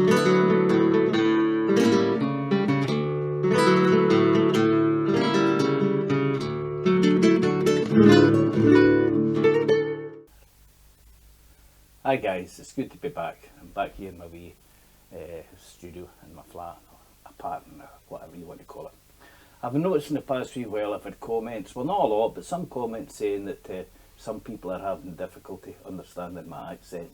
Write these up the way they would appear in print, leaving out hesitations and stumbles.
Hi guys, it's good to be back. I'm back here in my wee studio in my flat, or apartment, or whatever you want to call it. I've noticed in the past few while I've had comments, well not a lot, but some comments saying that some people are having difficulty understanding my accent.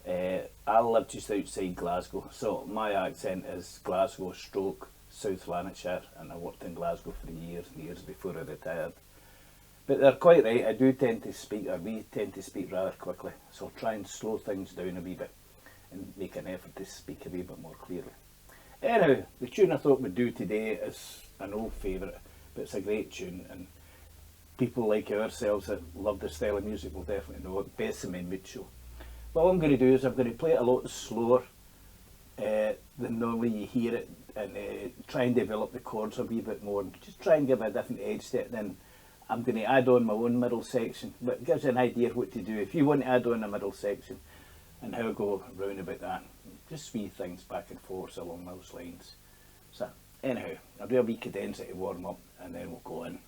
I live just outside Glasgow, so my accent is Glasgow stroke South Lanarkshire, and I worked in Glasgow for years and years before I retired. But they're quite right, I do tend to speak, or we tend to speak rather quickly, so I'll try and slow things down a wee bit and make an effort to speak a wee bit more clearly. Anyhow, the tune I thought we'd do today is an old favourite, but it's a great tune, and people like ourselves that love this style of music will definitely know it, Besame Mucho. What I'm going to do is I'm going to play it a lot slower than normally you hear it, and try and develop the chords a wee bit more, and just try and give a different edge to it. Then I'm going to add on my own middle section, but it gives you an idea of what to do. If you want to add on a middle section and how I go round about that, just wee things back and forth along those lines. So anyhow, I'll do a wee cadenza to warm up and then we'll go in.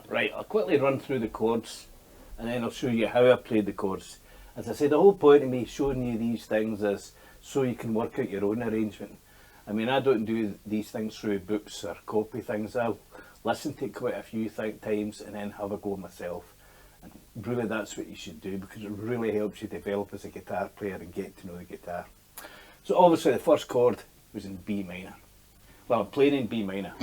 Right, I'll quickly run through the chords and then I'll show you how I played the chords. As I said, the whole point of me showing you these things is so you can work out your own arrangement. I mean, I don't do these things through books or copy things. I'll listen to it quite a few times and then have a go myself. And really that's what you should do, because it really helps you develop as a guitar player and get to know the guitar. So obviously the first chord was in B minor. Well, I'm playing in B minor.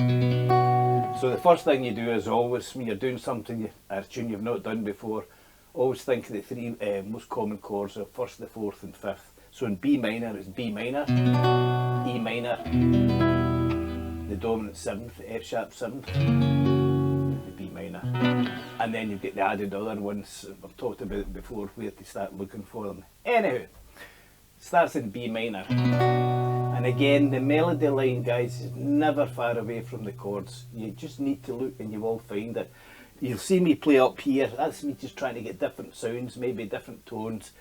So the first thing you do is always, when you're doing something, a tune you've not done before, always think of the three most common chords of first, the fourth and fifth. So in B minor is B minor, E minor, the dominant seventh, the F sharp seventh, the B minor. And then you get the added other ones I've talked about before, where to start looking for them. Anyhow, it starts in B minor. And again, the melody line, guys, is never far away from the chords. You just need to look and you will find it. You'll see me play up here. That's me just trying to get different sounds, maybe different tones.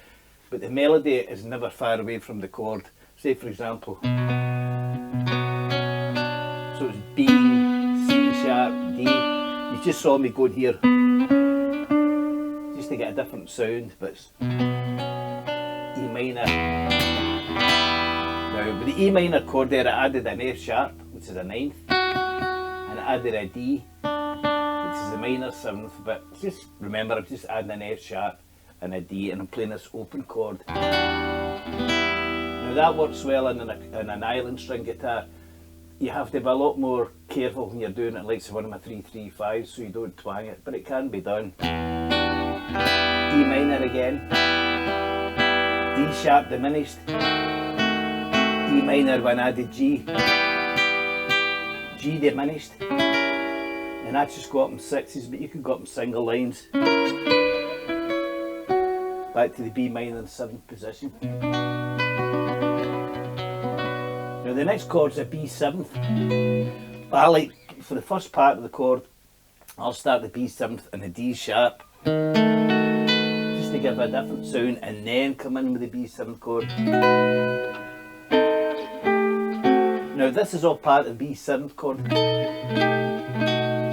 But the melody is never far away from the chord. Say, for example, so it's B, C sharp, D. You just saw me going here just to get a different sound, but it's E minor. Now, with the E minor chord there, I added an F sharp, which is a ninth, and I added a D, which is a minor seventh, but just remember I'm just adding an F sharp and a D, and I'm playing this open chord. Now that works well in an island string guitar. You have to be a lot more careful when you're doing it, like say one of my 3-3-5s, so you don't twang it, but it can be done. E minor again, D sharp diminished, E minor when I added G, G diminished, and I just go up in sixes, but you can go up in single lines. Back to the B minor in 7th position. Now the next chord's a B7th, but I like, for the first part of the chord, I'll start the B7th and the D sharp, just to give a different sound, and then come in with the B7th chord. Now this is all part of the B7th chord.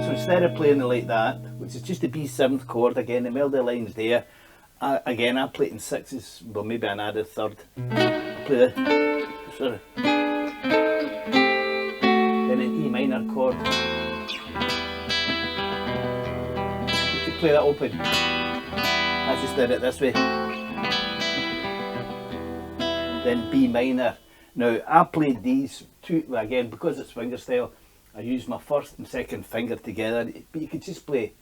So instead of playing it like that, which is just the B7th chord, again the melody line's there, I play it in sixes, well maybe an added third. I play the, sorry. Then an E minor chord. You could play that open. I just did it this way. Then B minor. Now I played these two, again because it's fingerstyle, I use my first and second finger together, but you could just play.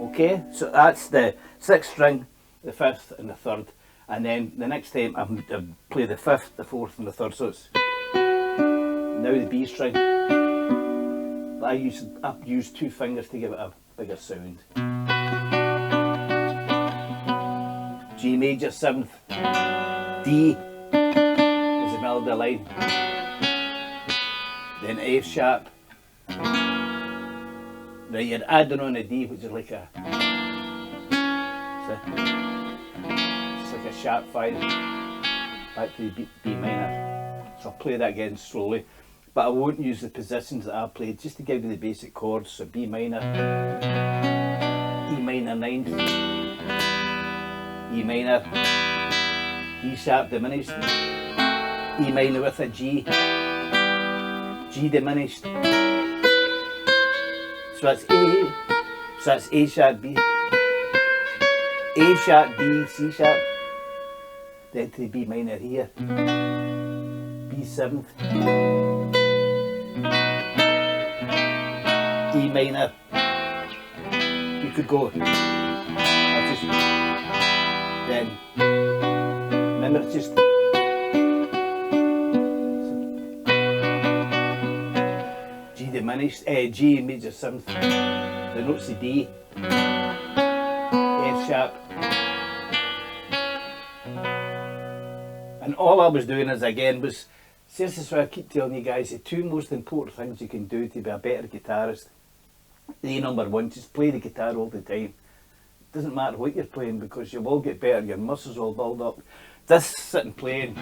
Okay, so that's the 6th string, the 5th and the 3rd, and then the next time I play the 5th, the 4th and the 3rd, so it's now the B string. But I use 2 fingers to give it a bigger sound. G major 7th, D is the melody line, then F sharp. Right, you're adding on a D, which is like a, it's like a sharp 5, back to the B minor. So I'll play that again slowly, but I won't use the positions that I played, just to give you the basic chords. So B minor, E minor 9th, E minor, D sharp diminished, E minor with a G, G diminished. So that's A sharp B, A sharp B, C sharp, then to the B minor here, B7th, E minor. You could go, I'll just, then, remember it's just, diminished, G major 7th, the notes of D, F sharp, and all I was doing is again was, see, this is what I keep telling you guys, the 2 most important things you can do to be a better guitarist. The number 1, just play the guitar all the time. It doesn't matter what you're playing, because you will get better, your muscles will build up. This sitting playing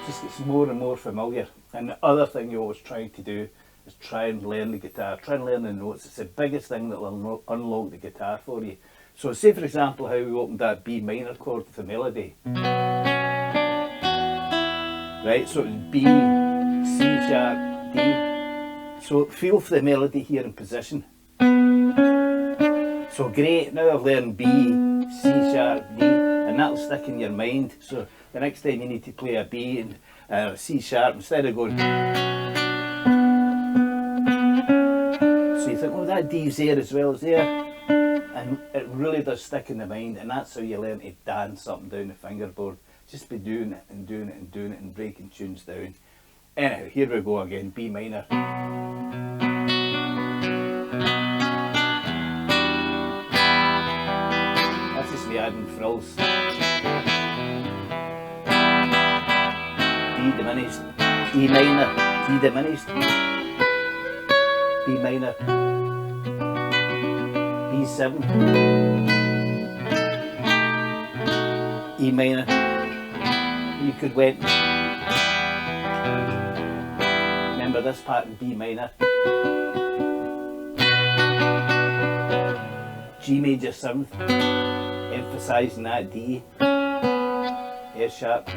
just gets more and more familiar. And the other thing you're always trying to do is try and learn the guitar, try and learn the notes. It's the biggest thing that will unlock the guitar for you. So say for example how we opened that B minor chord with the melody. Right, so it's B, C sharp, D. So feel for the melody here in position. So great, now I've learned B, C sharp, D, and that'll stick in your mind. So the next time you need to play a B and C sharp, instead of going, so you think, oh, that D's there as well as there, and it really does stick in the mind, and that's how you learn to dance up and down the fingerboard. Just be doing it and doing it and doing it and breaking tunes down. Anyhow, here we go again, B minor. That's just me adding frills. D diminished, E minor, G diminished, B minor, B7, E minor. You could wait. Remember this part in B minor. G major 7th, emphasising that D, F sharp.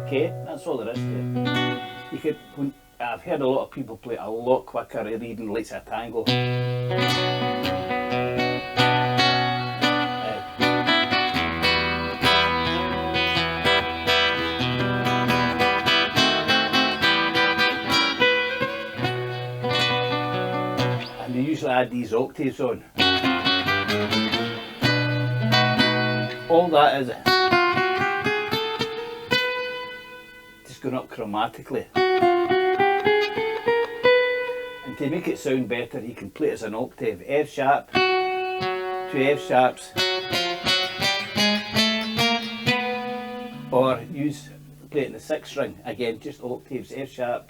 Okay, that's all there is to it. You could, I've heard a lot of people play a lot quicker, or even like a tango. And they usually add these octaves on. All that is going up chromatically. And to make it sound better, you can play it as an octave. F sharp, 2 F sharps, or play it in the 6th string. Again, just octaves, F sharp.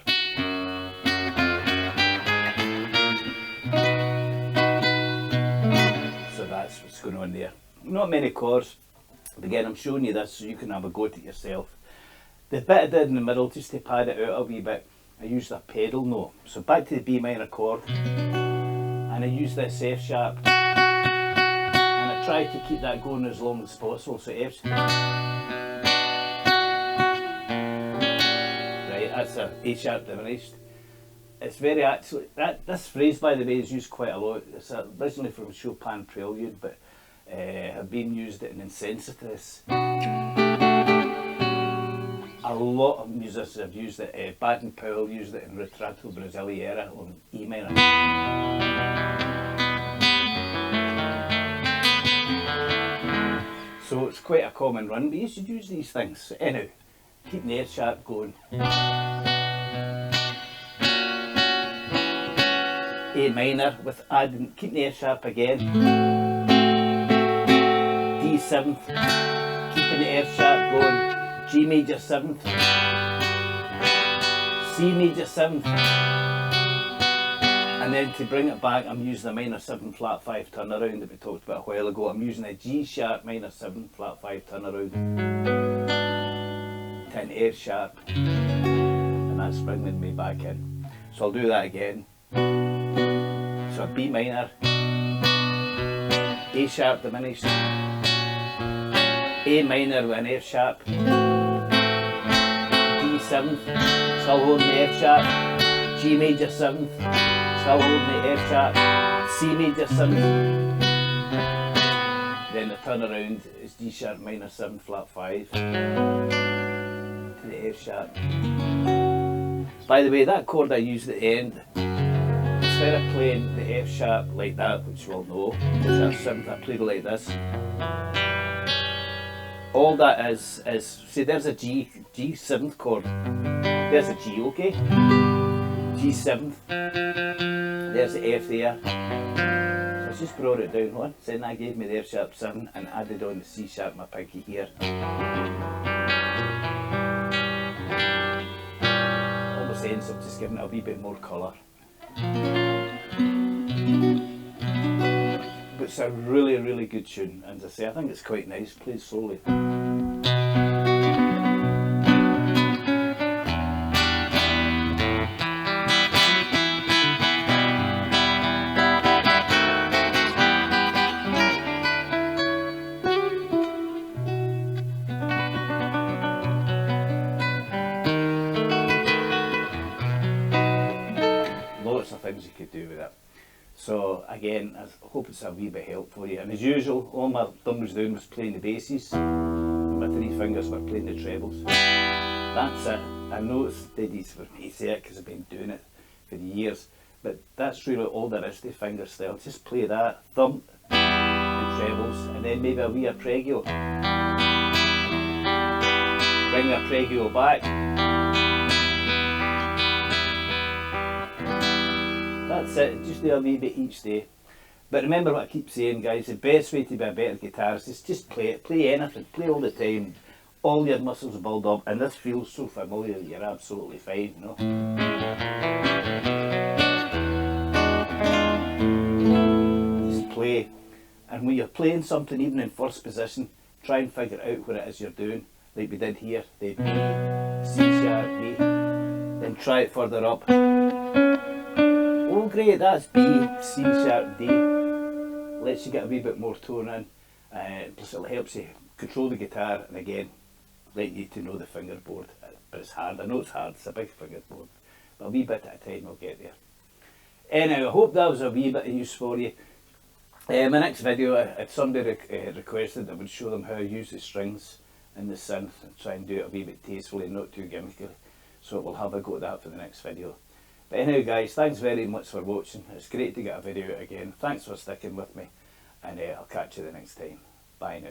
So that's what's going on there. Not many chords. Again, I'm showing you this so you can have a go at it yourself. The bit I did in the middle, just to pad it out a wee bit, I used a pedal note. So back to the B minor chord, and I used this F sharp, and I tried to keep that going as long as possible. So F, right, that's a A sharp diminished. It's very actually, this phrase by the way is used quite a lot. It's originally from Chopin Prelude, but I've been used it in Insensitiveness. A lot of musicians have used it. Baden Powell used it in Ritratto Brasileira on E minor. So it's quite a common run, but you should use these things. So anyhow, keeping the F sharp going. A minor with adding, keeping the F sharp again. D7th, keeping the F sharp going. G major 7th, C major 7th, and then to bring it back I'm using a minor 7 flat 5 turnaround that we talked about a while ago. I'm using a G sharp minor 7 flat 5 turnaround, 10 F sharp, and that's bringing me back in. So I'll do that again. So a B minor, A sharp diminished, A minor with an F sharp, D7th, still holding the F sharp, G major 7th, still holding the F sharp, C major 7th, then the turnaround is D sharp minor 7 flat 5 to the F sharp. By the way, that chord I used at the end, instead of playing the F sharp like that, which you all know, D sharp 7th, I played it like this. All that is, see there's a G 7th chord, there's a G, okay? G 7th, there's the F there. So I just brought it down one, then that gave me the F sharp 7 and added on the C sharp, my pinky here. Almost ends up just giving it a wee bit more colour. But it's a really, really good tune, and as I say, I think it's quite nice, played slowly. Lots of things you could do with it. So again, I hope it's a wee bit help for you. And as usual, all my thumb was doing was playing the basses, and my 3 fingers were playing the trebles. That's it. I know it's tedious for me to say it because I've been doing it for years, but that's really all there is to fingerstyle. Just play that, thumb and trebles, and then maybe a wee arpeggio. Bring the arpeggio back. That's it, just do a wee bit each day. But remember what I keep saying, guys, the best way to be a better guitarist is just play it. Play anything, play all the time. All your muscles will build up, and this feels so familiar that you're absolutely fine, you know. Just play. And when you're playing something, even in first position, try and figure out what it is you're doing. Like we did here, the B, C sharp, D. Then try it further up. Oh great, that's B, C sharp, D. Lets you get a wee bit more tone in. Plus it helps you control the guitar, and again, let you to know the fingerboard. But it's hard, I know it's hard, it's a big fingerboard. But a wee bit at a time we'll get there. Anyhow, I hope that was a wee bit of use for you. My next video, somebody requested that I would show them how I use the strings and the synth and try and do it a wee bit tastefully and not too gimmicky. So we'll have a go at that for the next video. But anyhow guys, thanks very much for watching. It's great to get a video out again. Thanks for sticking with me, and I'll catch you the next time. Bye now.